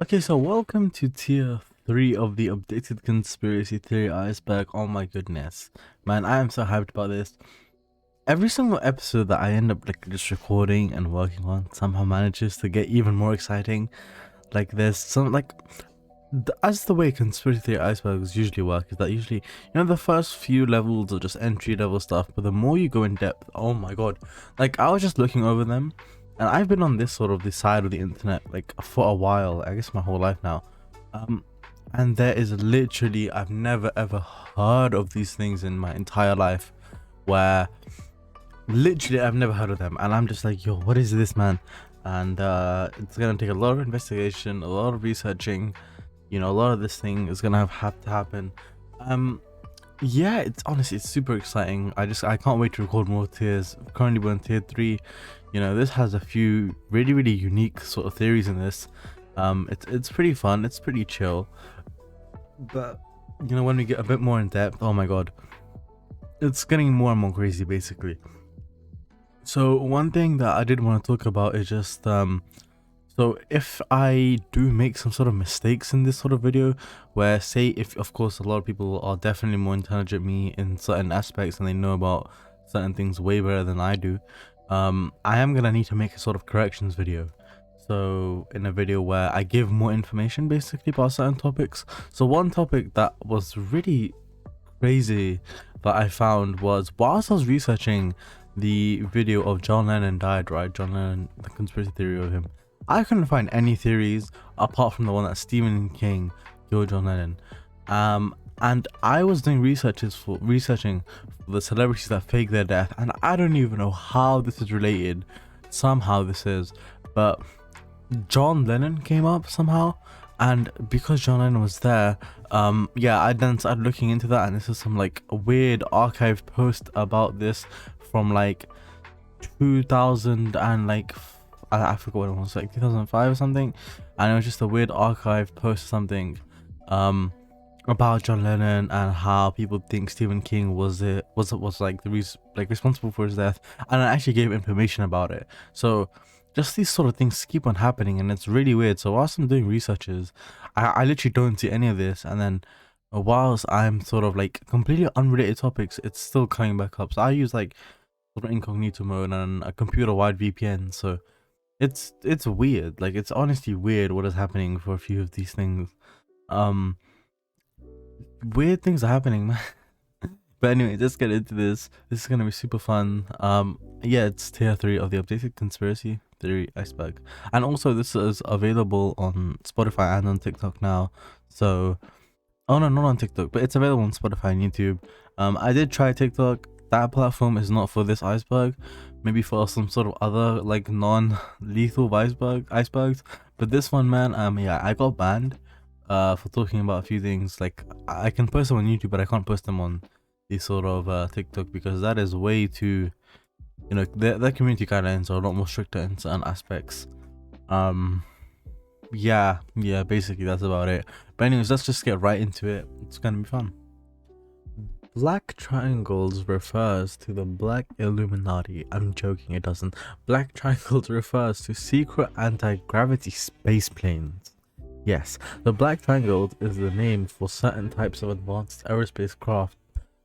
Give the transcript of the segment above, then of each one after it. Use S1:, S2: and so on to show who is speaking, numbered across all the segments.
S1: Okay, so welcome to tier 3 of the updated conspiracy theory iceberg. Oh my goodness. Man, I am so hyped about this. Every single episode that I end up just recording and working on somehow manages to get even more exciting. Like there's some as the way conspiracy theory icebergs usually work is that usually, the first few levels are just entry level stuff, but the more you go in depth, oh my god. Like I was just looking over them, and I've been on this side of the internet like for a while, I guess my whole life now. And there is literally, I've never ever heard of these things in my entire life, where literally I've never heard of them, and I'm just like, yo, what is this, man? And it's gonna take a lot of investigation, a lot of researching. A lot of this thing is gonna have to happen. Yeah, it's honestly, it's super exciting. I can't wait to record more tiers. Currently we're on tier 3. This has a few really unique sort of theories in this. It's pretty fun, it's pretty chill, but when we get a bit more in depth, oh my god, it's getting more and more crazy basically. So one thing that I did want to talk about is just so if I do make some sort of mistakes in this sort of video, where say if of course a lot of people are definitely more intelligent than me in certain aspects and they know about certain things way better than I do, I am gonna need to make a sort of corrections video. So in a video where I give more information basically about certain topics. So one topic that was really crazy that I found was, whilst I was researching the video of John Lennon died, right? John Lennon, the conspiracy theory of him, I couldn't find any theories apart from the one that Stephen King killed John Lennon. And I was doing researching for the celebrities that fake their death, and I don't even know how this is related. Somehow this is, but John Lennon came up somehow, and because John Lennon was there, yeah, I then started looking into that, and this is some like weird archived post about this from like 2000 and like I forgot what it was, like 2005 or something, and it was just a weird archive post or something about John Lennon and how people think Stephen King was like responsible for his death, and I actually gave information about it. So just these sort of things keep on happening, and it's really weird. So whilst I'm doing researches, I literally don't see any of this, and then whilst I'm sort of like completely unrelated topics, it's still coming back up. So I use like sort of incognito mode and a computer wide VPN, so it's weird. Like it's honestly weird what is happening for a few of these things. Weird things are happening, man. But anyway, let's get into this. This is gonna be super fun. Yeah, it's tier 3 of the updated conspiracy theory iceberg, and also this is available on Spotify and on TikTok now. So oh no, not on TikTok, but it's available on Spotify and YouTube. I did try TikTok. That platform is not for this iceberg, maybe for some sort of other like non-lethal icebergs, but this one, man, yeah, I got banned for talking about a few things. Like I can post them on YouTube, but I can't post them on these sort of TikTok, because that is way too, their community guidelines are a lot more stricter in certain aspects. Yeah, basically that's about it. But anyways, let's just get right into it. It's gonna be fun. Black triangles refers to the Black Illuminati. I'm joking, it doesn't. Black triangles refers to secret anti-gravity space planes. Yes, the Black Triangle is the name for certain types of advanced aerospace craft.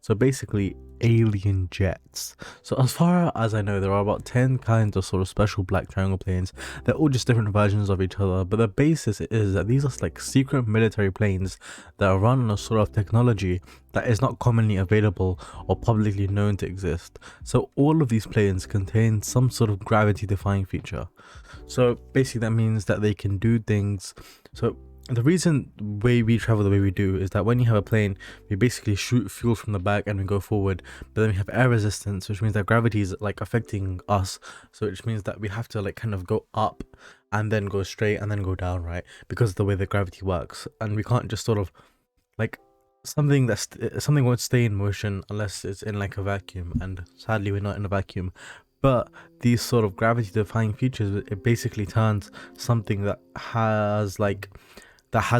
S1: So basically alien jets. So as far as I know, there are about 10 kinds of sort of special black triangle planes. They're all just different versions of each other, but the basis is that these are like secret military planes that are run on a sort of technology that is not commonly available or publicly known to exist. So all of these planes contain some sort of gravity defying feature. So basically that means that they can do things. So the reason way we travel the way we do is that when you have a plane, we basically shoot fuel from the back and we go forward, but then we have air resistance, which means that gravity is like affecting us, so which means that we have to like kind of go up and then go straight and then go down, right? Because of the way that gravity works, and we can't just sort of like something won't stay in motion unless it's in like a vacuum, and sadly we're not in a vacuum. But these sort of gravity defying features, it basically turns something that has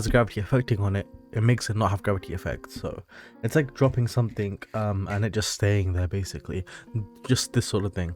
S1: gravity affecting on it it makes it not have gravity effect. So it's like dropping something and it just staying there, basically, just this sort of thing.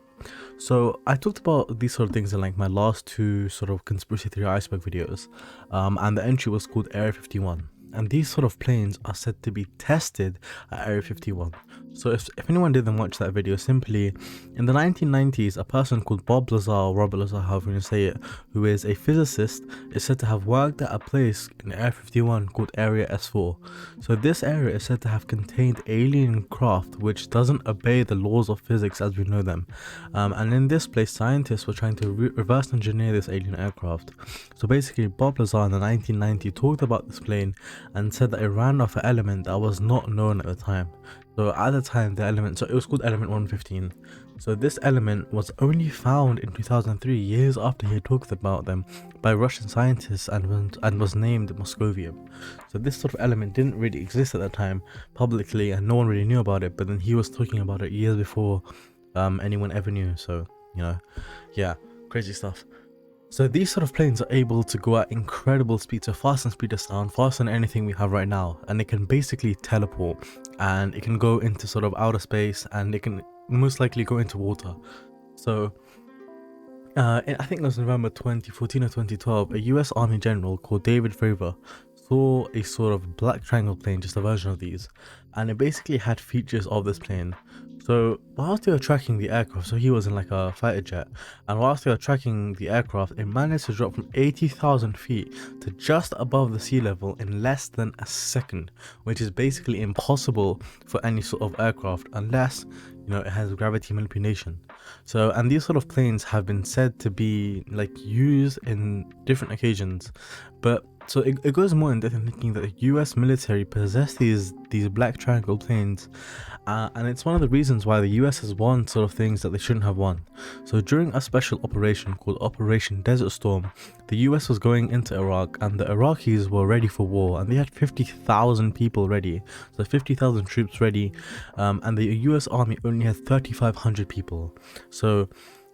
S1: So I talked about these sort of things in like my last two sort of conspiracy theory iceberg videos, and the entry was called Area 51. And these sort of planes are said to be tested at Area 51. So if anyone didn't watch that video, simply in the 1990s, a person called Bob Lazar, or Robert Lazar, however you say it, who is a physicist, is said to have worked at a place in Area 51 called Area S4. So this area is said to have contained alien craft which doesn't obey the laws of physics as we know them. And in this place, scientists were trying to reverse engineer this alien aircraft. So basically, Bob Lazar in the 1990s talked about this plane and said that it ran off an element that was not known at the time. So at the time, the element, so it was called element 115. So this element was only found in 2003, years after he had talked about them, by Russian scientists and was named Moscovium. So this sort of element didn't really exist at the time publicly, and no one really knew about it, but then he was talking about it years before anyone ever knew. So, you know, yeah, crazy stuff. So these sort of planes are able to go at incredible speed, so fast than speed of sound, faster than anything we have right now, and it can basically teleport, and it can go into sort of outer space, and it can most likely go into water. So I think it was November 2014 or 2012, a US Army general called David Fravor saw a sort of black triangle plane, just a version of these, and it basically had features of this plane. So whilst they were tracking the aircraft, so he was in like a fighter jet, and whilst they were tracking the aircraft, it managed to drop from 80,000 feet to just above the sea level in less than a second, which is basically impossible for any sort of aircraft unless, you know, it has gravity manipulation. So, and these sort of planes have been said to be like used in different occasions, but so it goes more in depth in thinking that the US military possess these black triangle planes, and it's one of the reasons why the US has won sort of things that they shouldn't have won. So during a special operation called Operation Desert Storm, the US was going into Iraq, and the Iraqis were ready for war, and they had 50,000 people ready, so 50,000 troops ready, and the US Army only had 3,500 people. So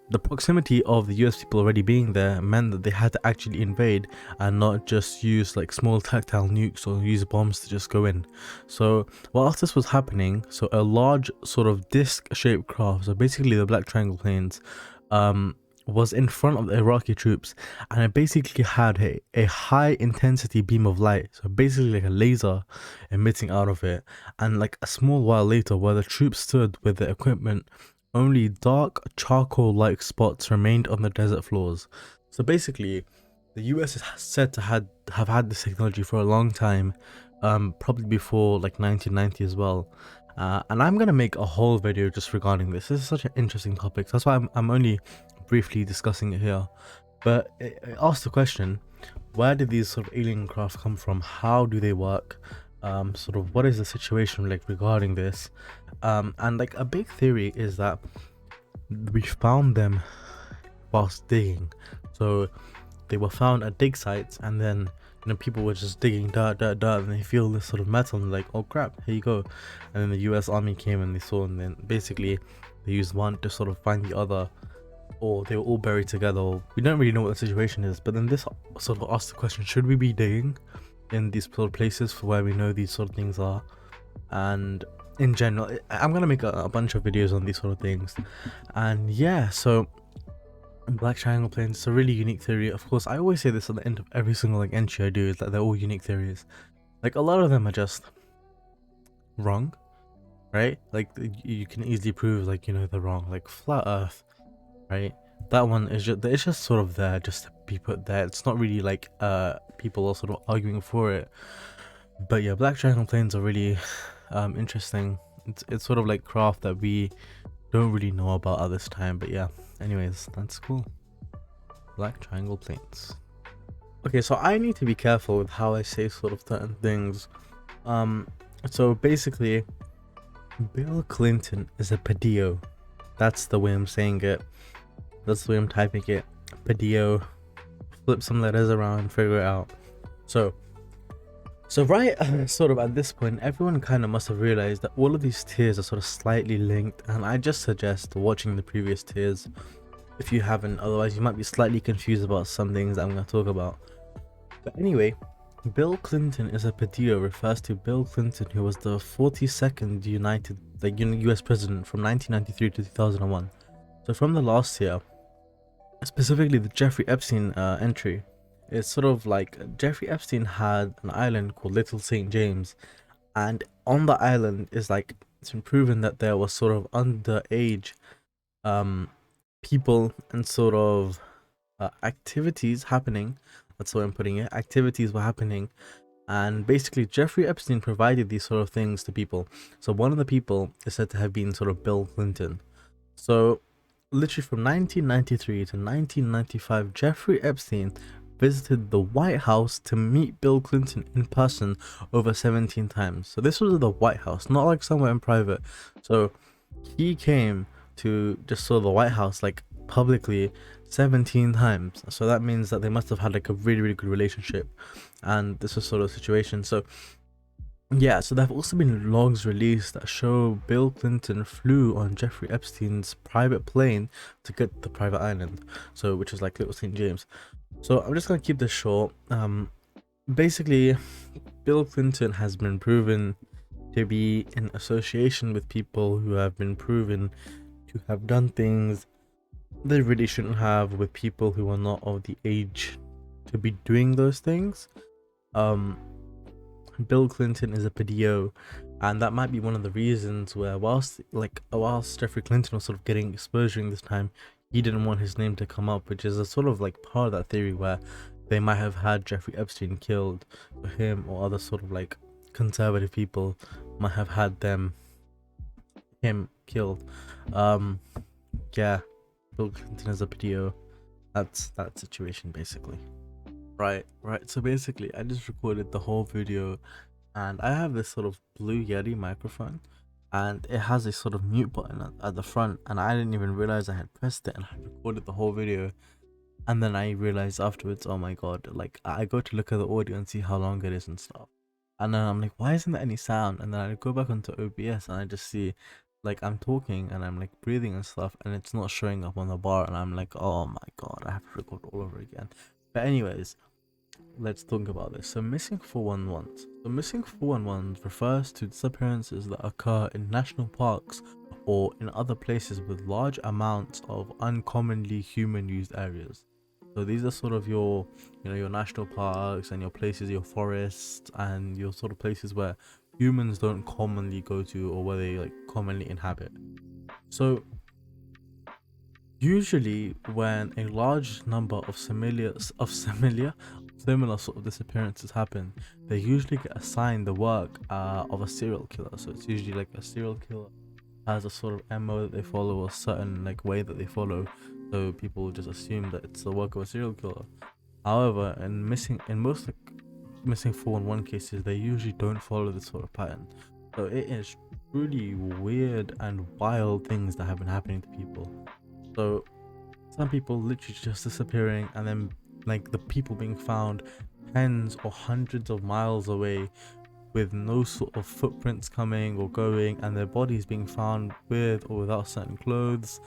S1: the proximity of the US people already being there meant that they had to actually invade and not just use like small tactile nukes or use bombs to just go in. So whilst this was happening, so a large sort of disc-shaped craft, so basically the black triangle planes, was in front of the Iraqi troops, and it basically had a high intensity beam of light, so basically like a laser emitting out of it, and like a small while later, where the troops stood with their equipment, only dark charcoal-like spots remained on the desert floors. So basically, the US is said to have had this technology for a long time, probably before like 1990 as well. And I'm gonna make a whole video just regarding this. This is such an interesting topic. That's why I'm only briefly discussing it here. But it asks the question: where did these sort of alien craft come from? How do they work? Sort of what is the situation like regarding this? And like a big theory is that we found them whilst digging. So they were found at dig sites, and then, you know, people were just digging dirt, and they feel this sort of metal and like, oh crap, here you go. And then the US Army came and they saw, and then basically they used one to sort of find the other, or they were all buried together. We don't really know what the situation is, but then this sort of asks the question: should we be digging in these sort of places for where we know these sort of things are? And in general, I'm gonna make a bunch of videos on these sort of things. And yeah, so black triangle planes, it's a really unique theory. Of course, I always say this at the end of every single like entry I do, is that they're all unique theories. Like a lot of them are just wrong, right? Like you can easily prove, like, you know, they're wrong. Like flat earth, right? That one is just, it's just sort of there just to be put there. It's not really like people are sort of arguing for it. But yeah, black triangle planes are really interesting. It's sort of like craft that we don't really know about at this time. But yeah, anyways, that's cool. Black triangle planes. Okay, so I need to be careful with how I say sort of certain things. So basically, Bill Clinton is a Pdeo. That's the way I'm saying it. That's the way I'm typing it. Pdeo. Flip some letters around, figure it out. So right sort of at this point, everyone kind of must have realized that all of these tiers are sort of slightly linked, and I just suggest watching the previous tiers if you haven't. Otherwise you might be slightly confused about some things that I'm going to talk about. But anyway, Bill Clinton is a Pdeo refers to Bill Clinton, who was the 42nd US president from 1993 to 2001. So from the last year, specifically the Jeffrey Epstein entry, it's sort of like Jeffrey Epstein had an island called Little St. James, and on the island is like it's been proven that there was sort of underage um people and sort of activities happening. That's the way I'm putting it. Activities were happening, and basically Jeffrey Epstein provided these sort of things to people. So one of the people is said to have been sort of Bill Clinton. So literally from 1993 to 1995, Jeffrey Epstein visited the White House to meet Bill Clinton in person over 17 times. So this was at the White House, not like somewhere in private. So he came to just saw the White House like publicly 17 times. So that means that they must have had like a really, really good relationship. And this was sort of situation. So yeah, so there have also been logs released that show Bill Clinton flew on Jeffrey Epstein's private plane to get the private island, so which is like Little St. James. So I'm just gonna keep this short. Basically, Bill Clinton has been proven to be in association with people who have been proven to have done things they really shouldn't have, with people who are not of the age to be doing those things. Bill Clinton is a Pdeo, and that might be one of the reasons where whilst Jeffrey Clinton was sort of getting exposure during this time, he didn't want his name to come up, which is a sort of like part of that theory where they might have had Jeffrey Epstein killed, or him or other sort of like conservative people might have had him killed. Yeah, Bill Clinton is a Pdeo. That's that situation basically. Right. So basically, I just recorded the whole video, and I have this sort of blue Yeti microphone, and it has a sort of mute button at the front, and I didn't even realize I had pressed it, and I recorded the whole video, and then I realized afterwards, oh my god, like I go to look at the audio and see how long it is and stuff, and then I'm like, why isn't there any sound? And then I go back onto OBS and I just see like I'm talking and I'm like breathing and stuff, and it's not showing up on the bar, and I'm like, oh my god, I have to record all over again. But anyways, let's talk about this. So missing 411s. So missing 411s refers to disappearances that occur in national parks or in other places with large amounts of uncommonly human used areas. So these are sort of your national parks and your places, your forests, and your sort of places where humans don't commonly go to, or where they like commonly inhabit. So usually when a large number of similar sort of disappearances happen, they usually get assigned the work of a serial killer. So it's usually like a serial killer has a sort of MO that they follow, or certain like way that they follow, so people just assume that it's the work of a serial killer. However, in most like missing 411 cases, they usually don't follow this sort of pattern. So it is really weird and wild things that have been happening to people. So some people literally just disappearing, and then like the people being found tens or hundreds of miles away with no sort of footprints coming or going, and their bodies being found with or without certain clothes,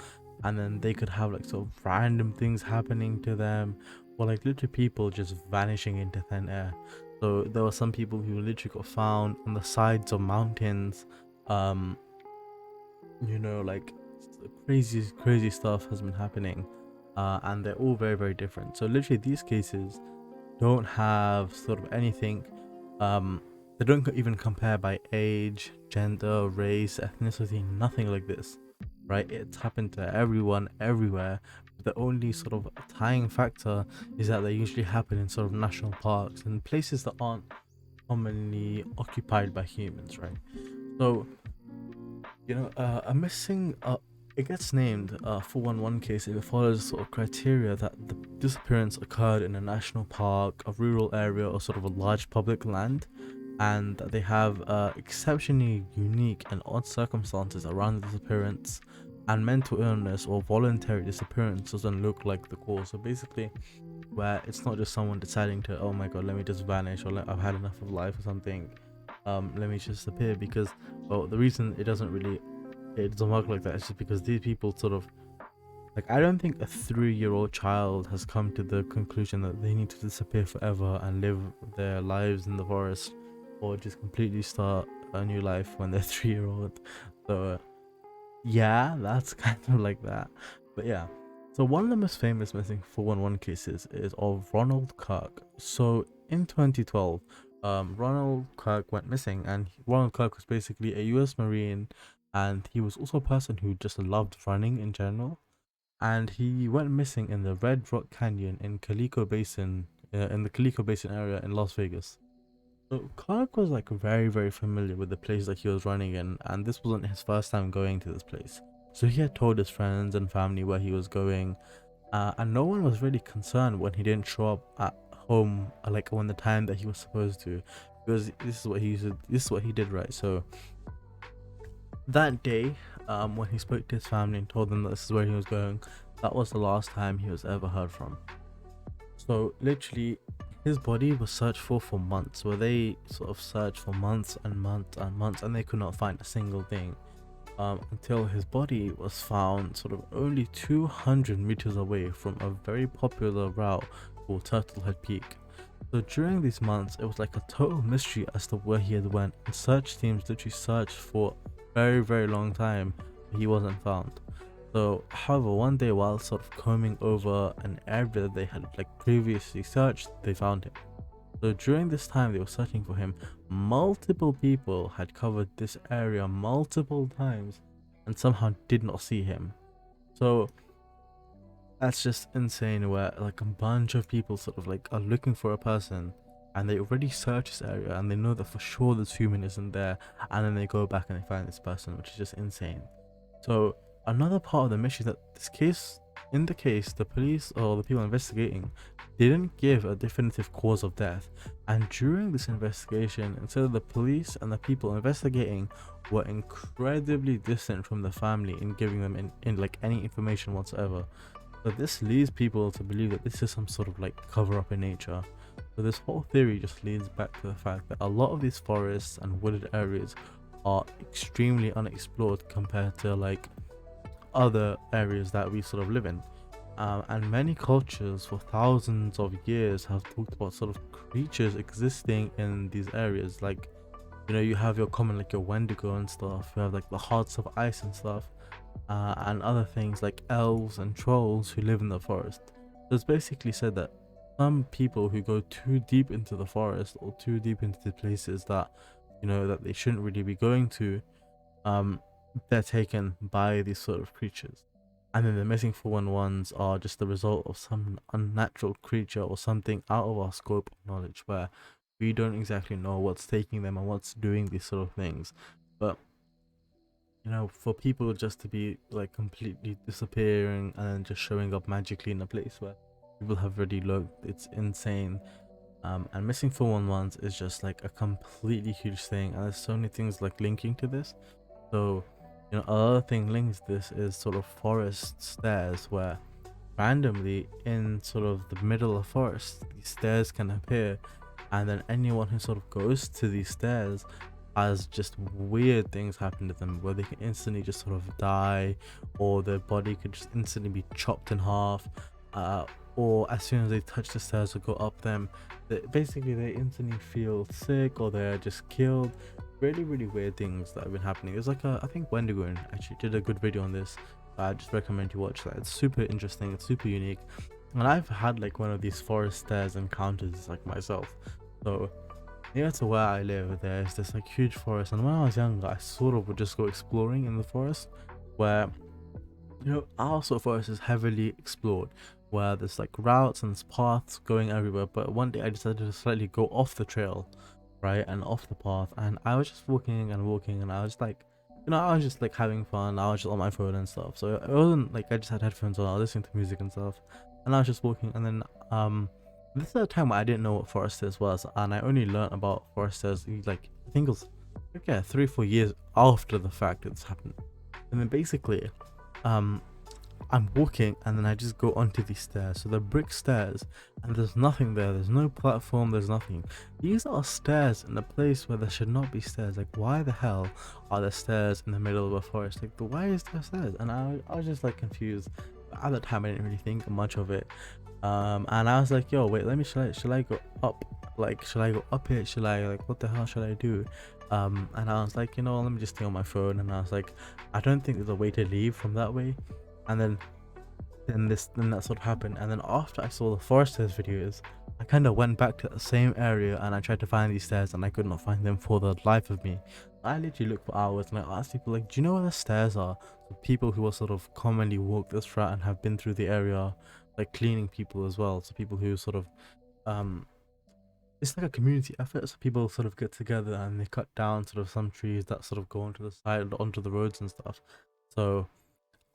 S1: and then they could have like sort of random things happening to them, or like literally people just vanishing into thin air. So there were some people who literally got found on the sides of mountains. Like crazy stuff has been happening, and they're all very, very different. So literally these cases don't have sort of anything, they don't even compare by age, gender, race, ethnicity, nothing like this, right? It's happened to everyone everywhere. The only sort of tying factor is that they usually happen in sort of national parks and places that aren't commonly occupied by humans, right? So a missing it gets named 411 case if it follows sort of criteria that the disappearance occurred in a national park, a rural area, or sort of a large public land, and that they have exceptionally unique and odd circumstances around the disappearance, and mental illness or voluntary disappearance doesn't look like the cause. So basically, where it's not just someone deciding to, oh my god, let me just vanish, or I've had enough of life or something, let me just disappear, because the reason it doesn't work like that is just because these people sort of Like, I don't think a 3-year-old child has come to the conclusion that they need to disappear forever and live their lives in the forest, or just completely start a new life when they're 3-year-old. So yeah, that's kind of like that. But yeah. So one of the most famous missing 411 cases is of Ronald Kirk. So in 2012, Ronald Kirk went missing, and Ronald Kirk was basically a US Marine, and he was also a person who just loved running in general. And he went missing in the Red Rock Canyon in in the Calico Basin area in Las Vegas. So Clark was like very, very familiar with the place that he was running in, and this wasn't his first time going to this place. So he had told his friends and family where he was going, and no one was really concerned when he didn't show up at home, like when the time that he was supposed to, because this is what he did, right? So that day, when he spoke to his family and told them that this is where he was going, that was the last time he was ever heard from. So literally, his body was searched for months, where they sort of searched for months and months and months, and they could not find a single thing, until his body was found sort of only 200 meters away from a very popular route called Turtlehead Peak. So during these months, it was like a total mystery as to where he had went, and search teams literally searched for a very, very long time, but he wasn't found. So, however, one day while sort of combing over an area that they had like previously searched, they found him. So during this time they were searching for him, multiple people had covered this area multiple times and somehow did not see him. So that's just insane, where like a bunch of people sort of like are looking for a person, and they already search this area and they know that for sure this human isn't there, and then they go back and they find this person, which is just insane. So another part of the mission is that in the case, the police or the people investigating didn't give a definitive cause of death. And during this investigation, instead of the police and the people investigating were incredibly distant from the family in giving them in like any information whatsoever. So this leads people to believe that this is some sort of like cover up in nature. So this whole theory just leads back to the fact that a lot of these forests and wooded areas are extremely unexplored compared to like other areas that we sort of live in, and many cultures for thousands of years have talked about sort of creatures existing in these areas. Like, you know, you have your common like your Wendigo and stuff, you have like the hearts of ice and stuff, and other things like elves and trolls who live in the forest. So it's basically said that some people who go too deep into the forest or too deep into the places that, you know, that they shouldn't really be going to, they're taken by these sort of creatures. And then the missing 411s are just the result of some unnatural creature or something out of our scope of knowledge, where we don't exactly know what's taking them and what's doing these sort of things. But you know, for people just to be like completely disappearing and then just showing up magically in a place where people have already looked, it's insane. And missing 411s is just like a completely huge thing, and there's so many things like linking to this. So, you know, another thing links this is sort of forest stairs, where randomly in sort of the middle of forest, these stairs can appear, and then anyone who sort of goes to these stairs has just weird things happen to them, where they can instantly just sort of die, or their body could just instantly be chopped in half, or as soon as they touch the stairs or go up them, basically they instantly feel sick or they're just killed. Really, really weird things that have been happening. There's like I think Wendigo actually did a good video on this. I just recommend you watch that. It's super interesting, it's super unique, and I've had like one of these forest stairs encounters like myself. So near to where I live, there's this like huge forest, and when I was younger I sort of would just go exploring in the forest, where, you know, our sort of forest is heavily explored, where there's like routes and paths going everywhere. But one day I decided to slightly go off the trail, right, and off the path, and I was just walking and walking, and I was like, you know, I was just like having fun. I was just on my phone and stuff, so it wasn't like I just had headphones on, I was listening to music and stuff, and I was just walking. And then this is a time where I didn't know what forest stairs was, and I only learned about forest stairs like I think it was like, yeah, 3-4 years after the fact it's happened. And then basically I'm walking, and then I just go onto these stairs. So they're brick stairs, and there's nothing there. There's no platform, there's nothing. These are stairs in a place where there should not be stairs. Like, why the hell are there stairs in the middle of a forest? Like, why is there stairs? And I was just like confused. At the time I didn't really think much of it. And I was like, yo, wait, let me should I go up? Like, should I go up it? Should I, like, what the hell should I do? And I was like, let me just stay on my phone. And I was like, I don't think there's a way to leave from that way. And then that sort of happened. And then after I saw the foresters videos, I kind of went back to the same area and I tried to find these stairs and I could not find them for the life of me. I literally looked for hours and I asked people, like, do you know where the stairs are? So people who are sort of commonly walk this route and have been through the area, like cleaning people as well. So people who sort of um it's like a community effort. So people sort of get together and they cut down sort of some trees that sort of go onto the side, onto the roads and stuff. So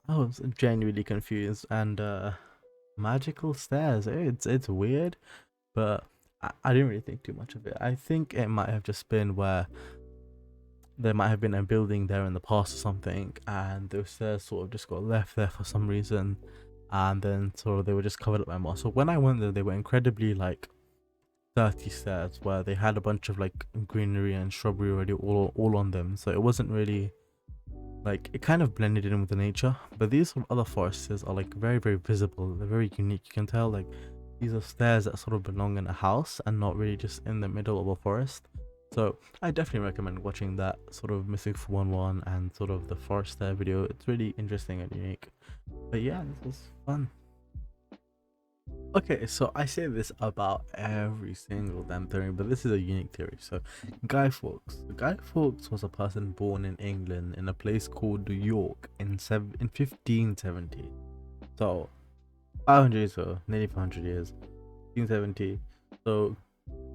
S1: I was genuinely confused. And magical stairs, it's weird, but I didn't really think too much of it. I think it might have just been where there might have been a building there in the past or something, and those stairs sort of just got left there for some reason, and then sort of they were just covered up by moss. So when I went there, they were incredibly like 30 stairs where they had a bunch of like greenery and shrubbery already all on them. So it wasn't really like, it kind of blended in with the nature. But these other forests are like very, very visible. They're very unique. You can tell like these are stairs that sort of belong in a house and not really just in the middle of a forest. So I definitely recommend watching that sort of Mythic 411 and sort of the forest stair video. It's really interesting and unique. But yeah, this was fun. Okay, so I say this about every single damn theory, but this is a unique theory. So, Guy Fawkes. Guy Fawkes was a person born in England in a place called York in 1570. So, 500 years ago, nearly 500 years, 1570. So,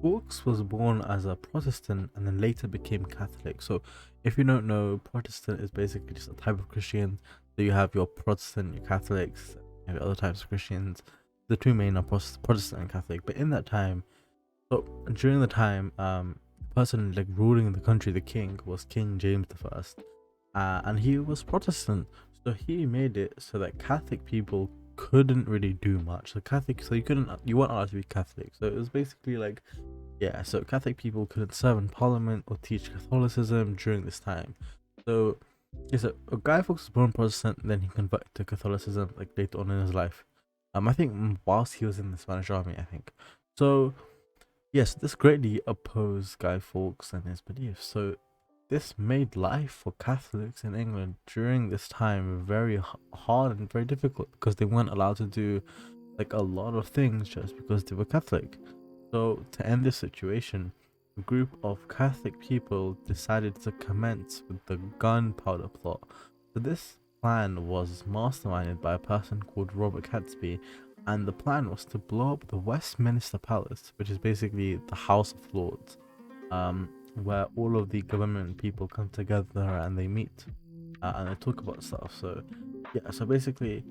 S1: Fawkes was born as a Protestant and then later became Catholic. So, if you don't know, Protestant is basically just a type of Christian. So, you have your Protestant, your Catholics, you have other types of Christians. The two main are Protestant and Catholic. But in that time, so during the time, the person like ruling the country, the king, was King James I, and he was Protestant. So he made it so that Catholic people couldn't really do much. So you weren't allowed to be Catholic. So it was basically like, yeah. So Catholic people couldn't serve in Parliament or teach Catholicism during this time. So yeah, so a Guy Fawkes was born Protestant, then he converted to Catholicism like later on in his life. I think whilst he was in the Spanish army, I think. So yes, this greatly opposed Guy Fawkes and his beliefs. So this made life for Catholics in England during this time very hard and very difficult because they weren't allowed to do like a lot of things just because they were Catholic. So to end this situation, a group of Catholic people decided to commence with the gunpowder plot. So this plan was masterminded by a person called Robert Catesby, and the plan was to blow up the Westminster Palace, which is basically the House of Lords, where all of the government people come together and they meet and they talk about stuff. So yeah, so basically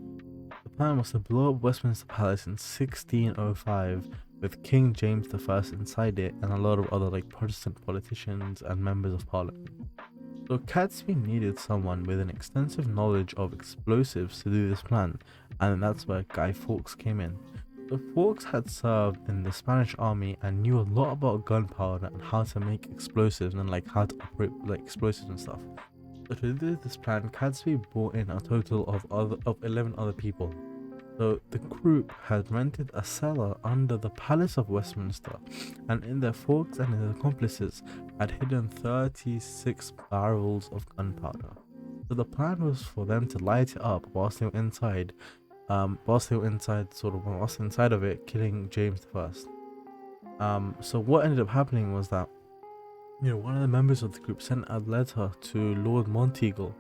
S1: the plan was to blow up Westminster Palace in 1605 with King James I inside it and a lot of other like Protestant politicians and members of parliament. So Catesby needed someone with an extensive knowledge of explosives to do this plan, and that's where Guy Fawkes came in. So Fawkes had served in the Spanish army and knew a lot about gunpowder and how to make explosives and like how to operate like explosives and stuff. So to do this plan, Catesby brought in a total of 11 other people. So the group had rented a cellar under the Palace of Westminster, and in there Fawkes and his accomplices had hidden 36 barrels of gunpowder. So the plan was for them to light it up whilst they were inside, whilst inside of it, killing James I. So what ended up happening was that, one of the members of the group sent a letter to Lord Monteagle,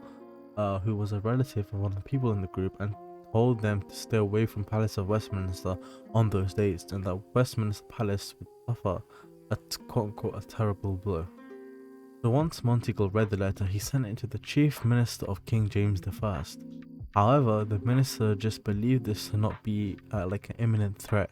S1: who was a relative of one of the people in the group, and told them to stay away from Palace of Westminster on those days, and that Westminster Palace would suffer a quote-unquote a terrible blow. So once Monteagle read the letter, he sent it to the chief minister of King James I. However, the minister just believed this to not be like an imminent threat,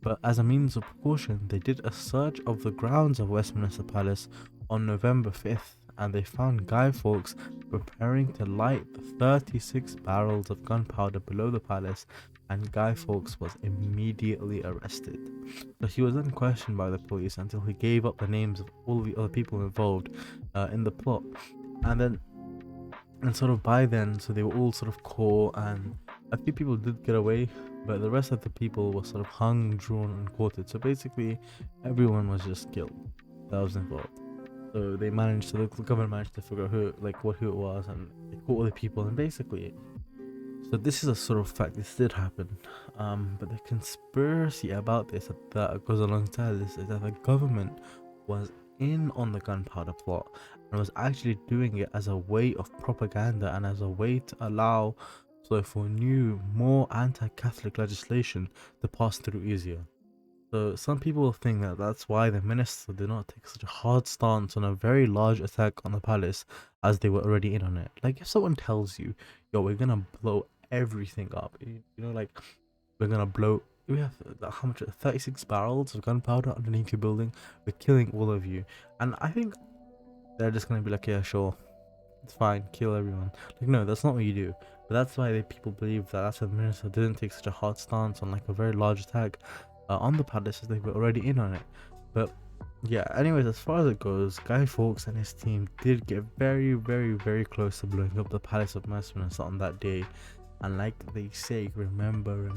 S1: but as a means of precaution, they did a search of the grounds of Westminster Palace on November 5th, and they found Guy Fawkes preparing to light the 36 barrels of gunpowder below the palace, and Guy Fawkes was immediately arrested. So he was then questioned by the police until he gave up the names of all the other people involved in the plot, and sort of by then, so they were all sort of caught, and a few people did get away, but the rest of the people were sort of hung, drawn, and quartered. So basically, everyone was just killed that was involved. So they managed to, the government managed to figure out who it was, and they caught all the people. And basically, so this is a sort of fact. This did happen. But the conspiracy about this that goes alongside this is that the government was in on the gunpowder plot and was actually doing it as a way of propaganda and as a way to allow for new, more anti-Catholic legislation to pass through easier. So some people think that that's why the minister did not take such a hard stance on a very large attack on the palace, as they were already in on it. Like if someone tells you, yo, we're gonna blow everything up, like we're gonna blow, we have how much, 36 barrels of gunpowder underneath your building, we're killing all of you, and I think they're just gonna be like, yeah, sure, it's fine, kill everyone. Like, no, that's not what you do. But that's why people believe that that's why the minister didn't take such a hard stance on like a very large attack on the palace, as they were already in on it. But yeah, anyways, as far as it goes, Guy Fawkes and his team did get very, very, very close to blowing up the Palace of Westminster on that day. And like they say, remember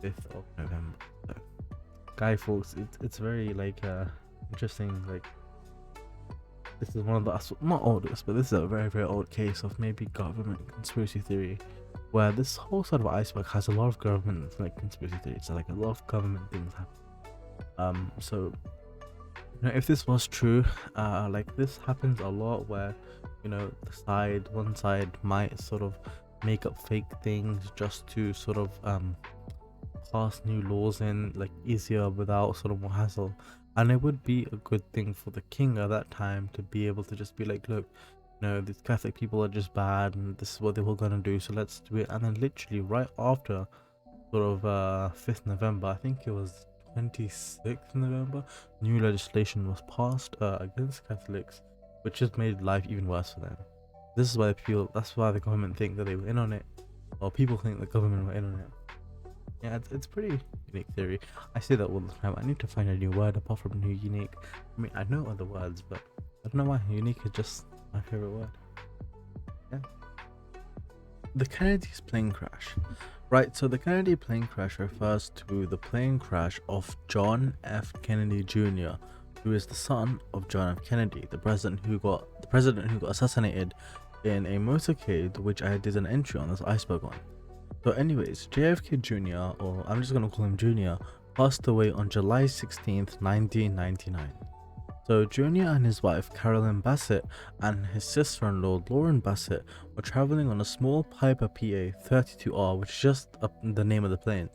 S1: 5th of November. So, Guy Fawkes, it's very like interesting. Like, this is one of the, not oldest, but this is a very, very old case of maybe government conspiracy theory, where this whole sort of iceberg has a lot of government like conspiracy theories. So like a lot of government things happen. So if this was true, like this happens a lot, where one side might sort of make up fake things just to sort of pass new laws in like easier without sort of more hassle. And it would be a good thing for the king at that time to be able to just be like, look, these Catholic people are just bad and this is what they were gonna do, so let's do it. And then literally right after sort of 5th November, I think it was 26th November, new legislation was passed against Catholics, which just made life even worse for them. This is why that's why the government think that they were in on it, or people think the government were in on it. Yeah, it's pretty unique theory. I say that all the time. I need to find a new word apart from new unique. I mean, I know other words, but I don't know why unique is just my favorite word. Yeah. The Kennedy's plane crash. Right, so the Kennedy plane crash refers to the plane crash of John F. Kennedy Jr., who is the son of John F. Kennedy, the president who got assassinated in a motorcade, which I did an entry on this Iceberg on. So anyways, JFK Jr., or I'm just gonna call him Jr., passed away on July 16th, 1999. So Jr. and his wife Carolyn Bassett and his sister-in-law Lauren Bassett were traveling on a small Piper PA-32R, which is just the name of the plane,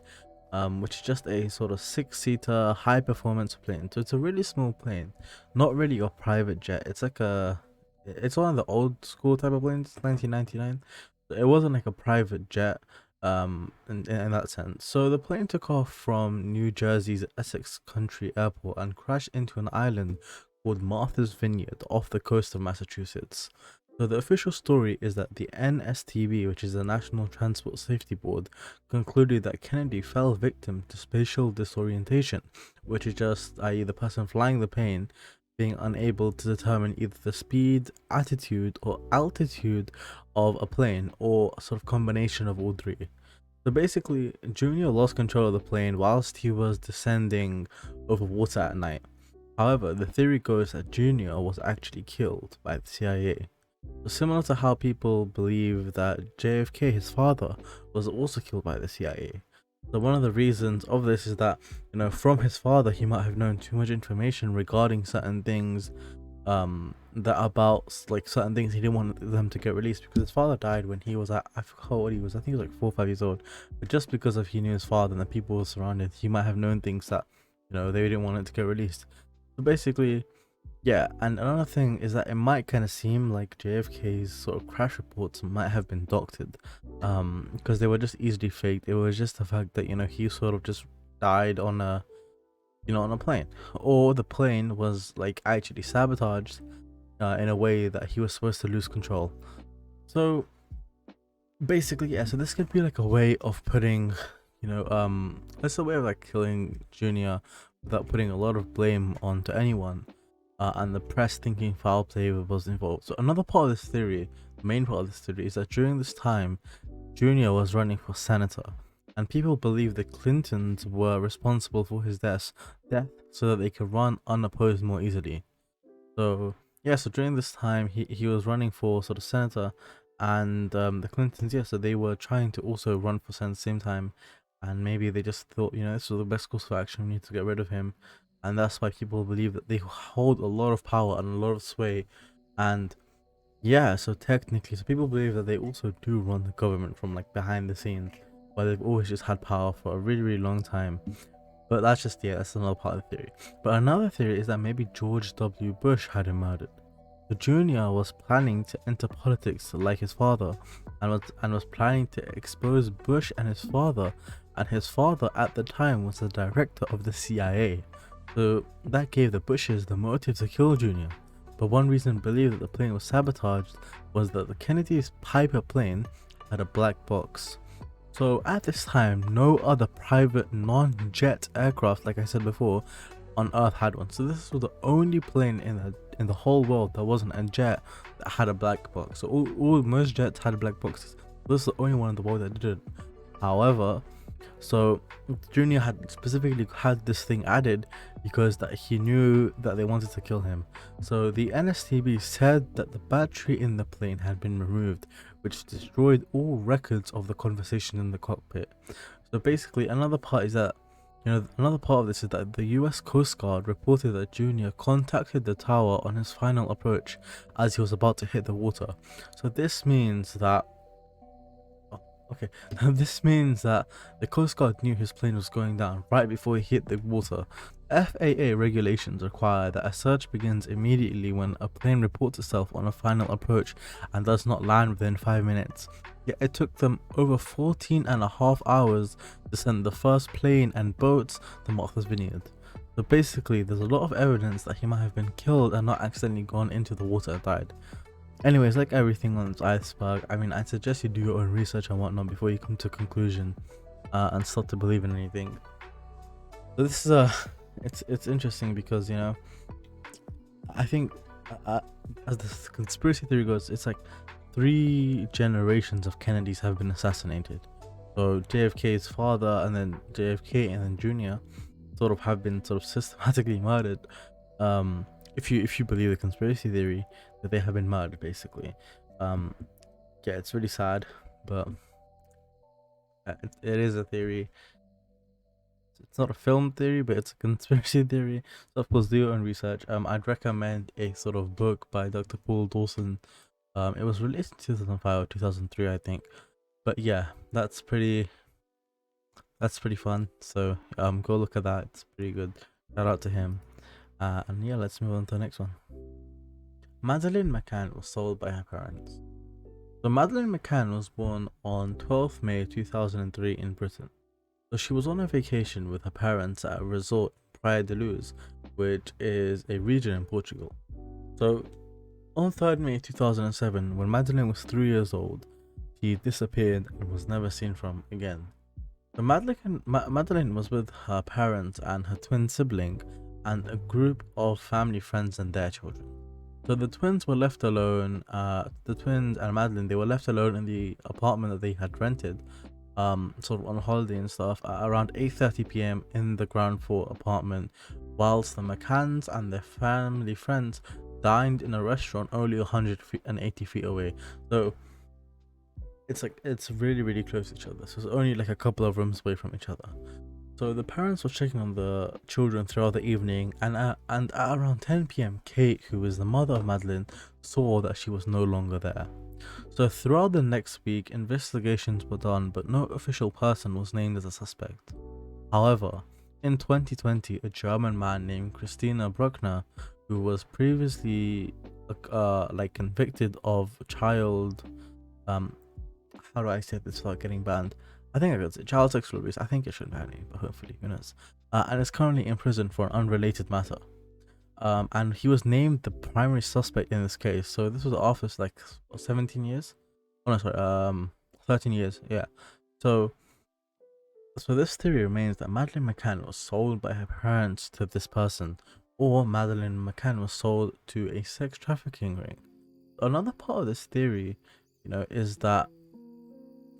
S1: which is just a sort of 6-seater high-performance plane. So it's a really small plane, not really a private jet. It's one of the old school type of planes, 1999. So it wasn't like a private jet in that sense. So the plane took off from New Jersey's Essex Country Airport and crashed into an island called Martha's Vineyard off the coast of Massachusetts. So the official story is that the NSTB, which is the National Transport Safety Board, concluded that Kennedy fell victim to spatial disorientation, which is just, i.e. the person flying the plane being unable to determine either the speed, attitude, or altitude of a plane, or a sort of combination of all three. So basically, Junior lost control of the plane whilst he was descending over water at night. However, the theory goes that Junior was actually killed by the CIA. So similar to how people believe that JFK, his father, was also killed by the CIA. So one of the reasons of this is that, from his father, he might have known too much information regarding certain things, certain things he didn't want them to get released, because his father died when he was I forgot how old he was. I think he was like 4 or 5 years old. But just because of he knew his father and the people who were surrounded, he might have known things that, they didn't want it to get released. So basically, yeah. And another thing is that it might kind of seem like JFK's sort of crash reports might have been doctored, because they were just easily faked. It was just the fact that he sort of just died on a plane, or the plane was like actually sabotaged in a way that he was supposed to lose control. So basically, yeah, so this could be like a way of putting it's a way of like killing Junior without putting a lot of blame onto anyone, and the press thinking foul play was involved. So another part of this theory, the main part of this theory, is that during this time Jr. was running for senator, and people believe the Clintons were responsible for his death so that they could run unopposed more easily. So yeah, so during this time he was running for sort of senator, and the Clintons, yeah, so they were trying to also run for senate at the same time, and maybe they just thought, this was the best course of action. We need to get rid of him, and that's why people believe that they hold a lot of power and a lot of sway, and yeah, so technically, so people believe that they also do run the government from like behind the scenes, but they've always just had power for a really, really long time. But that's just, yeah, that's another part of the theory. But another theory is that maybe George W. Bush had him murdered. The Jr. was planning to enter politics like his father, and was planning to expose Bush and his father. And his father at the time was the director of the CIA. So that gave the Bushes the motive to kill Jr. But one reason believed that the plane was sabotaged was that the Kennedy's Piper plane had a black box. So at this time, no other private non-jet aircraft, like I said before, on Earth had one. So this was the only plane in the whole world that wasn't a jet that had a black box. So most jets had black boxes. This is the only one in the world that didn't. However, so Junior had specifically had this thing added because that he knew that they wanted to kill him. So the NSTB said that the battery in the plane had been removed, which destroyed all records of the conversation in the cockpit. So basically, another part is that, another part of this is that the US Coast Guard reported that Junior contacted the tower on his final approach as he was about to hit the water. So this means that okay, this means that the Coast Guard knew his plane was going down right before he hit the water. FAA regulations require that a search begins immediately when a plane reports itself on a final approach and does not land within 5 minutes. Yet it took them over 14.5 hours to send the first plane and boats to Martha's Vineyard. So basically, there's a lot of evidence that he might have been killed and not accidentally gone into the water and died. Anyways, like everything on this iceberg, I mean, I suggest you do your own research and whatnot before you come to a conclusion and start to believe in anything. So this is it's interesting because I think as the conspiracy theory goes, it's like 3 generations of Kennedys have been assassinated. So JFK's father, and then JFK, and then Junior, have been systematically murdered. If you believe the conspiracy theory that they have been murdered, basically. Yeah, it's really sad, but it is a theory. It's not a film theory, but it's a conspiracy theory. So of course, do your own research. I'd recommend a sort of book by Dr. Paul Dawson. It was released in 2005 or 2003, I think. But yeah, that's pretty fun. So go look at that. It's pretty good. Shout out to him. And yeah, let's move on to the next one. Madeleine McCann was sold by her parents. So Madeleine McCann was born on 12th May 2003 in Britain. So she was on a vacation with her parents at a resort in Praia de Luz, which is a region in Portugal. So on 3rd May 2007, when Madeleine was 3 years old, she disappeared and was never seen from again. So Madeleine was with her parents and her twin sibling and a group of family friends and their children. So the twins were left alone, the twins and Madeleine, they were left alone in the apartment that they had rented, on holiday and stuff, at around 8:30 p.m. in the ground floor apartment, whilst the McCanns and their family friends dined in a restaurant only 180 feet away. So it's really, really close to each other. So it's only like a couple of rooms away from each other. So the parents were checking on the children throughout the evening, and at around 10 p.m, Kate, who is the mother of Madeleine, saw that she was no longer there. So throughout the next week, investigations were done, but no official person was named as a suspect. However, in 2020, a German man named Christina Bruckner, who was previously convicted of child, how do I say this without getting banned? I think I could say child sexual abuse. I think it shouldn't ban me, but hopefully, who knows? And is currently in prison for an unrelated matter. And he was named the primary suspect in this case. So this was after 17 years. Oh no, sorry, 13 years. Yeah. So this theory remains that Madeleine McCann was sold by her parents to this person, or Madeleine McCann was sold to a sex trafficking ring. Another part of this theory, is that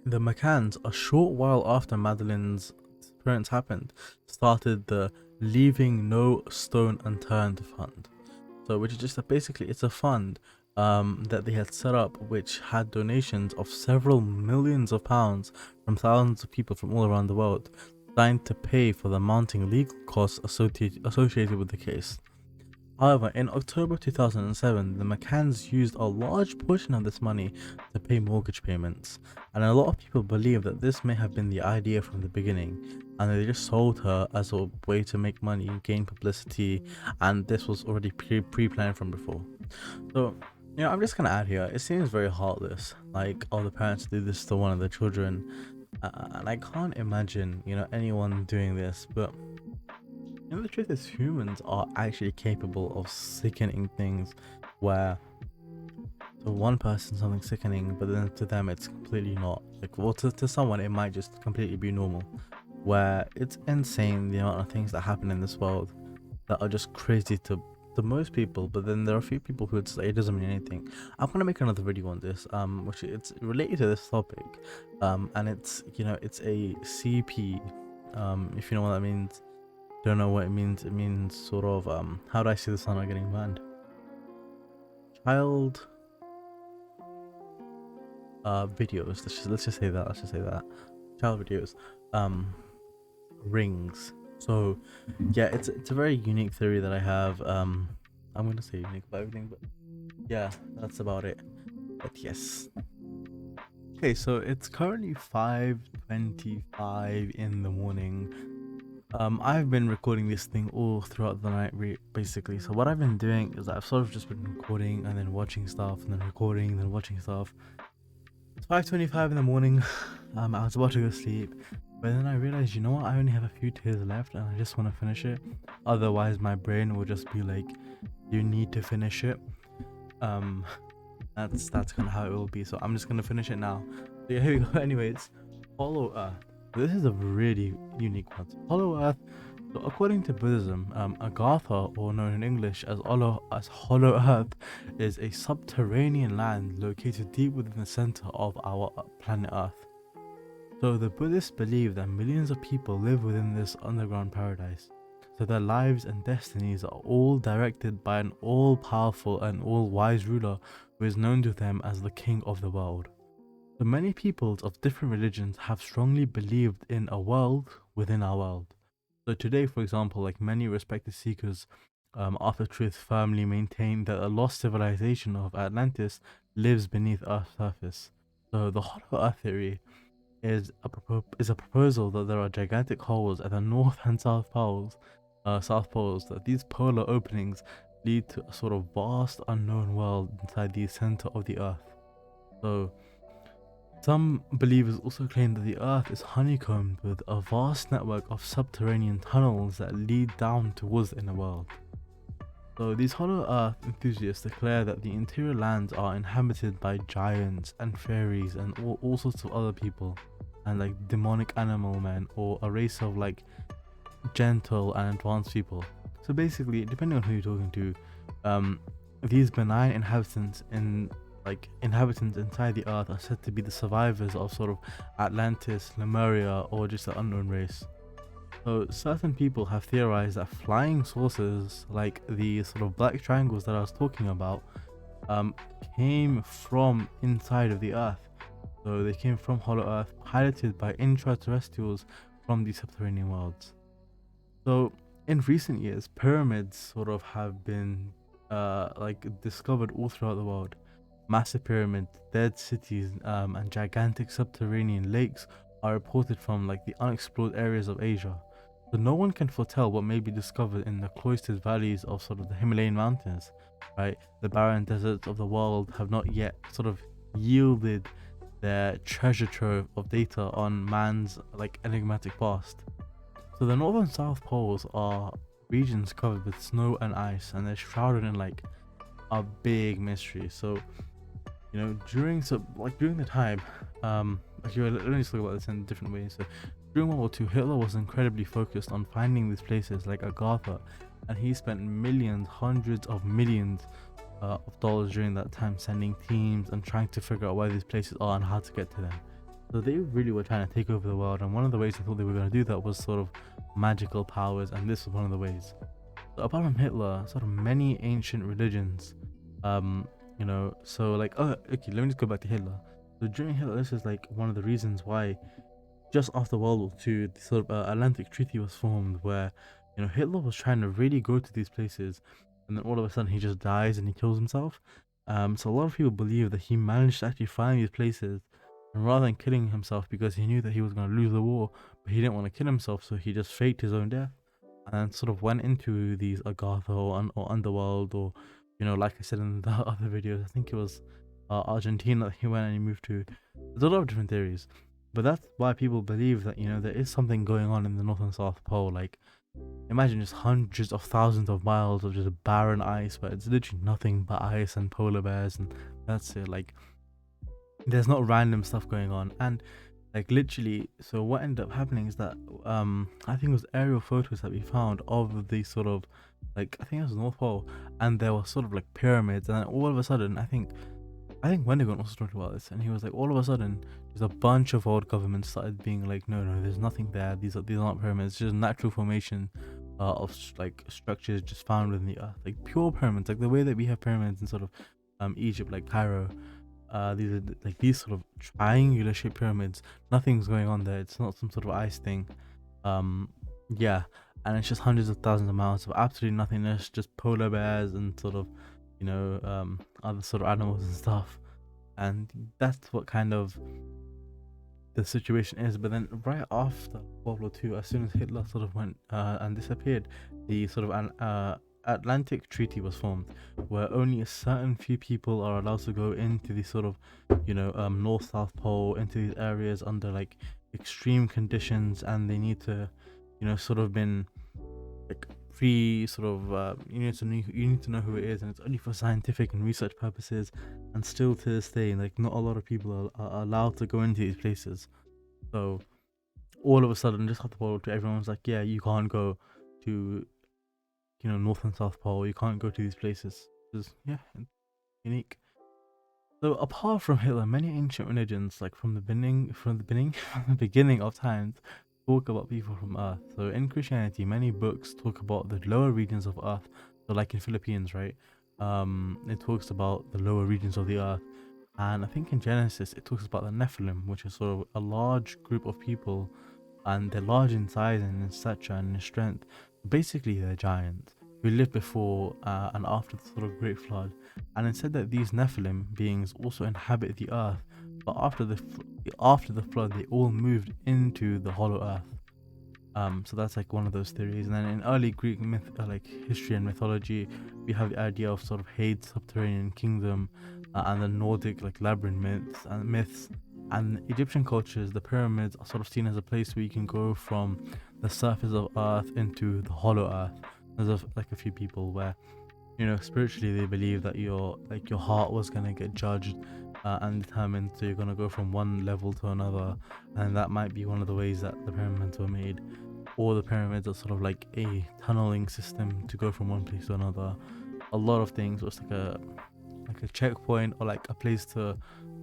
S1: The McCanns, a short while after Madeleine's disappearance happened, started the Leaving No Stone Unturned Fund. So, which is just basically it's a fund that they had set up, which had donations of several millions of pounds from thousands of people from all around the world, designed to pay for the mounting legal costs associated with the case. However, in October 2007, the McCanns used a large portion of this money to pay mortgage payments, and a lot of people believe that this may have been the idea from the beginning, and they just sold her as a way to make money, gain publicity, and this was already pre-planned from before. So, I'm just gonna add here, it seems very heartless, like all the parents do this to one of their children, and I can't imagine, anyone doing this, but the truth is, humans are actually capable of sickening things where to one person something sickening, but then to them it's completely not. Like, well, to someone it might just completely be normal. Where it's insane the amount of things that happen in this world that are just crazy to most people, but then there are a few people who would say it doesn't mean anything. I'm gonna make another video on this, which it's related to this topic, and it's it's a CP, if you know what that means. Don't know what it means. It means sort of how do I see the sun not getting banned? Child videos. Let's just say that. Let's just say that. Child videos. Rings. So yeah, it's a very unique theory that I have. I'm gonna say unique about everything, but yeah, that's about it. But yes. Okay, so it's currently 5:25 in the morning. I've been recording this thing all throughout the night, basically. So what I've been doing is I've sort of just been recording and then watching stuff and then recording and then watching stuff. It's 5:25 in the morning. I was about to go sleep, but then I realized, you know what? I only have a few tears left, and I just want to finish it. Otherwise, my brain will just be like, "You need to finish it." That's kind of how it will be. So I'm just gonna finish it now. So yeah, here we go. Anyways, Hollow Earth. This is a really unique one. Hollow Earth. So according to Buddhism, Agartha, or known in English as Hollow Earth, is a subterranean land located deep within the center of our planet Earth. So the Buddhists believe that millions of people live within this underground paradise. So their lives and destinies are all directed by an all-powerful and all-wise ruler who is known to them as the King of the World. So many peoples of different religions have strongly believed in a world within our world. So today, for example, like many respected seekers after truth firmly maintain that a lost civilization of Atlantis lives beneath Earth's surface. So the Hollow Earth theory is a proposal that there are gigantic holes at the north and south poles, that these polar openings lead to a sort of vast unknown world inside the center of the Earth. So some believers also claim that the Earth is honeycombed with a vast network of subterranean tunnels that lead down towards the inner world. So these Hollow Earth enthusiasts declare that the interior lands are inhabited by giants and fairies and all sorts of other people, and like demonic animal men, or a race of like gentle and advanced people. So basically, depending on who you're talking to, these benign inhabitants inside the Earth are said to be the survivors of sort of Atlantis, Lemuria, or just an unknown race. So certain people have theorized that flying saucers, like the sort of black triangles that I was talking about, came from inside of the Earth. So they came from Hollow Earth, piloted by intraterrestrials from the subterranean worlds. So in recent years, pyramids sort of have been discovered all throughout the world. Massive pyramids, dead cities, and gigantic subterranean lakes are reported from like the unexplored areas of Asia. So no one can foretell what may be discovered in the cloistered valleys of sort of the Himalayan mountains, right? The barren deserts of the world have not yet sort of yielded their treasure trove of data on man's like enigmatic past. So the north and south poles are regions covered with snow and ice, and they're shrouded in like a big mystery. So during the time, let me just talk about this in different ways. So during World War II, Hitler was incredibly focused on finding these places like Agartha, and he spent millions, hundreds of millions of dollars during that time sending teams and trying to figure out where these places are and how to get to them. So they really were trying to take over the world, and one of the ways they thought they were going to do that was sort of magical powers, and this was one of the ways. So apart from Hitler, sort of many ancient religions, um, so like, oh, okay, let me just go back to Hitler. So during Hitler, this is like one of the reasons why just after World War II, the sort of Atlantic Treaty was formed, where Hitler was trying to really go to these places, and then all of a sudden he just dies and he kills himself. So a lot of people believe that he managed to actually find these places, and rather than killing himself because he knew that he was going to lose the war, but he didn't want to kill himself, so he just faked his own death, and then sort of went into these Agatha or Underworld, or like I said in the other videos, I think it was Argentina that he went and he moved to. There's a lot of different theories. But that's why people believe that, there is something going on in the North and South Pole. Like, imagine just hundreds of thousands of miles of just barren ice where it's literally nothing but ice and polar bears, and that's it. Like, there's not random stuff going on. And, like, literally, so what ended up happening is that, I think it was aerial photos that we found of the sort of, like, I think it was the North Pole, and there were sort of like pyramids, and then all of a sudden, I think Wendigo also talked about this, and he was like, all of a sudden, just a bunch of world governments started being like, no, there's nothing there. These are not pyramids. It's just natural formation of like structures just found within the earth, like pure pyramids, like the way that we have pyramids in sort of Egypt, like Cairo. These are like these sort of triangular shaped pyramids. Nothing's going on there. It's not some sort of ice thing. Yeah, and it's just hundreds of thousands of miles of absolutely nothingness, just polar bears and sort of other sort of animals and stuff, and that's what kind of the situation is. But then right after World War II, as soon as Hitler sort of went and disappeared, the sort of Atlantic Treaty was formed, where only a certain few people are allowed to go into the sort of North South Pole, into these areas under like extreme conditions, and they need to sort of been like free sort of you need to know who it is, and it's only for scientific and research purposes. And still to this day, like, not a lot of people are allowed to go into these places. So all of a sudden, just after World War II, everyone's like, yeah, you can't go to North and South Pole, you can't go to these places. It's unique. So apart from Hitler, many ancient religions, like from the beginning of times, talk about people from Earth. So in Christianity, many books talk about the lower regions of Earth. So like in Philippines, right? It talks about the lower regions of the Earth, and I think in Genesis it talks about the Nephilim, which is sort of a large group of people, and they're large in size and in stature and in strength. Basically, they're giants who lived before and after the sort of Great Flood. And it said that these Nephilim beings also inhabit the Earth, but after the flood, they all moved into the Hollow Earth. So that's like one of those theories. And then in early Greek myth, like history and mythology, we have the idea of sort of Hades subterranean kingdom, and the Nordic like labyrinth myths. And Egyptian cultures, the pyramids are sort of seen as a place where you can go from the surface of Earth into the Hollow Earth. There's like a few people where spiritually they believe that your heart was gonna get judged and determined, so you're gonna go from one level to another, and that might be one of the ways that the pyramids were made. Or the pyramids are sort of like a tunneling system to go from one place to another. A lot of things. It's like a checkpoint, or like a place to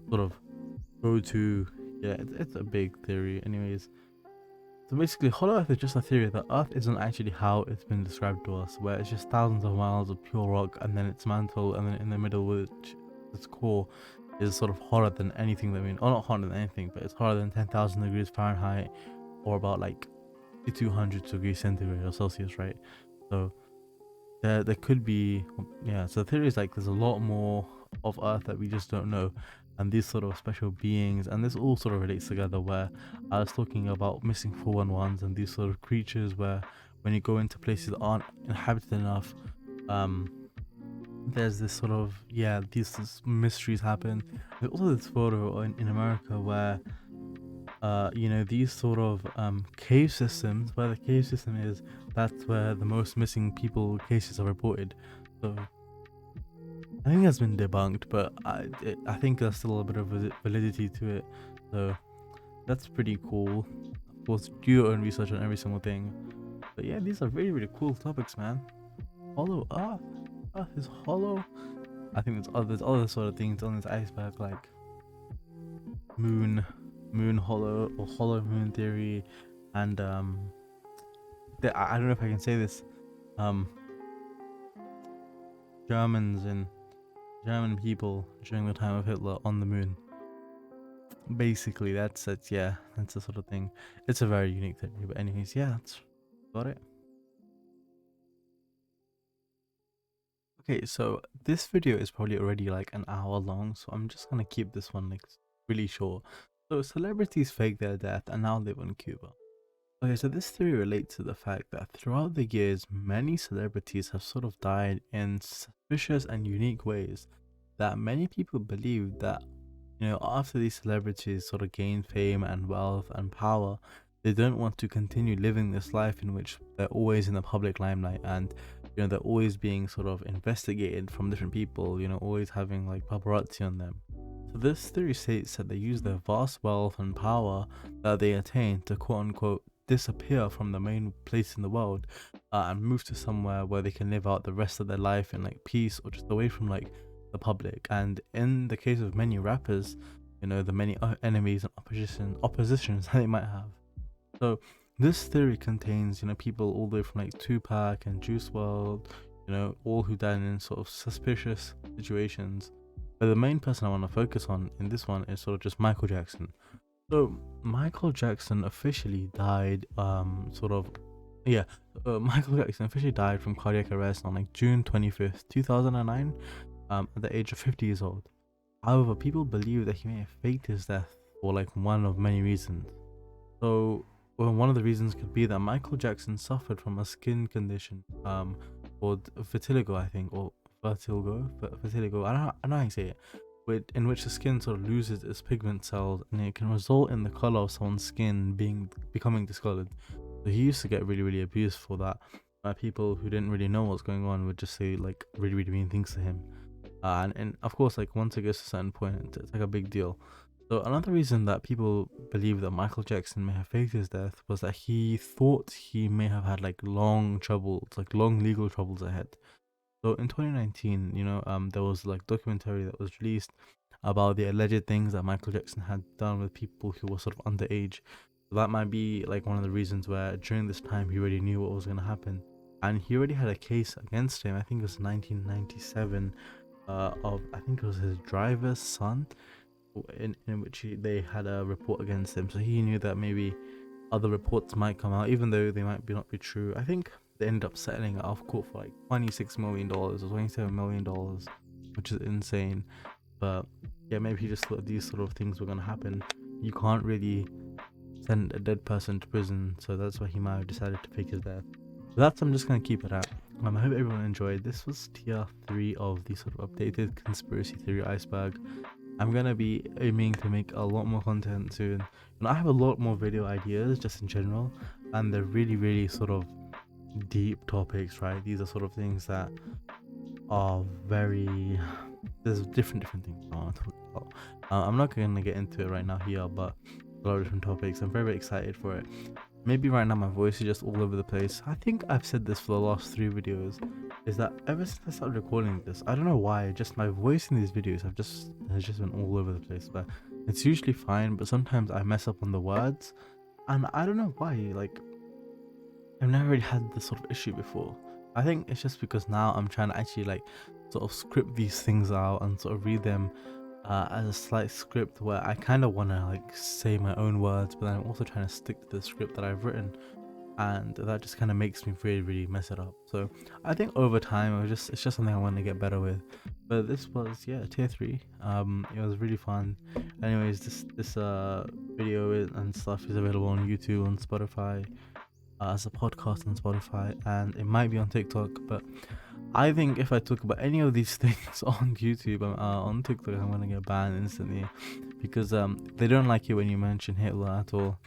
S1: sort of go to. Yeah, it's a big theory. Anyways, so basically, Hollow Earth is just a theory that Earth isn't actually how it's been described to us, where it's just thousands of miles of pure rock, and then its mantle, and then in the middle, which its core is sort of hotter than anything that or not hotter than anything, but it's hotter than 10,000 degrees Fahrenheit, or about like 200 degrees centigrade or Celsius, right? So there could be, yeah. So the theory is like there's a lot more of Earth that we just don't know, and these sort of special beings, and this all sort of relates together, where I was talking about missing 411s and these sort of creatures where when you go into places that aren't inhabited enough, there's this sort of, yeah, these mysteries happen. There's also this photo in America where these sort of cave systems, where the cave system is, that's where the most missing people cases are reported. So I think that's been debunked, but I think there's still a bit of validity to it. So that's pretty cool. Of course, do your own research on every single thing. But yeah, these are really, really cool topics, man. Hollow Earth. Earth is hollow. I think there's other sort of things on this iceberg, like moon, moon hollow or hollow moon theory, and I don't know if I can say this, um, Germans and German people during the time of Hitler on the moon. Basically, that's it. Yeah, that's the sort of thing. It's a very unique theory, but anyways, yeah, that's about it. Okay, so this video is probably already like an hour long, so I'm just gonna keep this one like really short. So celebrities fake their death and now live in Cuba. Okay, so this theory relates to the fact that throughout the years, many celebrities have sort of died in suspicious and unique ways that many people believe that, you know, after these celebrities sort of gain fame and wealth and power, they don't want to continue living this life in which they're always in the public limelight and, you know, they're always being sort of investigated from different people, you know, always having like paparazzi on them. So this theory states that they use their vast wealth and power that they attain to quote unquote disappear from the main place in the world and move to somewhere where they can live out the rest of their life in like peace or just away from like the public. And in the case of many rappers, you know, the many enemies and oppositions that they might have. So this theory contains, you know, people all the way from like Tupac and Juice WRLD, you know, all who died in sort of suspicious situations. But the main person I want to focus on in this one is sort of just Michael Jackson. So Michael Jackson officially died Michael Jackson officially died from cardiac arrest on like June 25th 2009 at the age of 50 years old. However, people believe that he may have faked his death for like one of many reasons. So one of the reasons could be that Michael Jackson suffered from a skin condition called vitiligo, I think, or vitiligo. I don't know how you say it, in which the skin sort of loses its pigment cells and it can result in the color of someone's skin becoming discolored. So he used to get really abused for that. People who didn't really know what's going on would just say like really mean things to him. And of course, like once it gets to a certain point, it's like a big deal. So another reason that people believe that Michael Jackson may have faked his death was that he thought he may have had like long legal troubles ahead. So in 2019, you know, there was like documentary that was released about the alleged things that Michael Jackson had done with people who were sort of underage. So that might be like one of the reasons where during this time he already knew what was going to happen, and he already had a case against him. I think it was 1997, of I think it was his driver's son, in which they had a report against him. So he knew that maybe other reports might come out, even though they might not be true. I think they ended up settling it off court for like $26 million or $27 million, which is insane. But yeah, maybe he just thought these sort of things were gonna happen. You can't really send a dead person to prison, so that's why he might have decided to fake his death. So that's, I'm just gonna keep it at. I hope everyone enjoyed. This was tier 3 of the sort of updated conspiracy theory iceberg. I'm gonna be aiming to make a lot more content soon, and I have a lot more video ideas just in general, and they're really sort of deep topics, right? These are sort of things that are very, there's different things I want to talk about. I'm not gonna get into it right now here, but a lot of different topics. I'm very excited for it. Maybe right now my voice is just all over the place. I think I've said this for the last 3 videos, is that ever since I started recording this, I don't know why, just my voice in these videos has just been all over the place. But it's usually fine, but sometimes I mess up on the words, and I don't know why. Like, I've never really had this sort of issue before. I think it's just because now I'm trying to actually like sort of script these things out and sort of read them as a slight script where I kind of want to like say my own words, but then I'm also trying to stick to the script that I've written, and that just kind of makes me really mess it up. So I think over time it's just something I want to get better with. But this was, yeah, tier 3. It was really fun. Anyways, this video and stuff is available on YouTube, on Spotify, as a podcast on Spotify, and it might be on TikTok. But I think if I talk about any of these things on YouTube, on TikTok, I'm gonna get banned instantly, because they don't like it when you mention Hitler at all.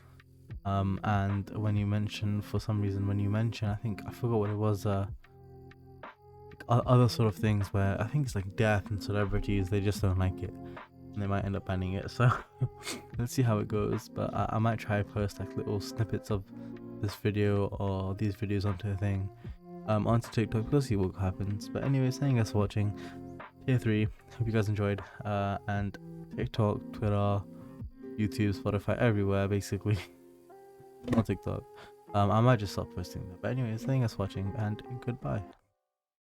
S1: And when you mention, for some reason, I think I forgot what it was, other sort of things where I think it's like death and celebrities, they just don't like it, and they might end up banning it. So let's see how it goes. But I might try post like little snippets of this video or these videos onto a thing, onto TikTok. We'll see what happens. But anyways, thank you guys for watching. Tier 3, hope you guys enjoyed. And TikTok, Twitter, YouTube, Spotify, everywhere basically. On TikTok. I might just stop posting that. But anyways, thank you guys for watching and goodbye.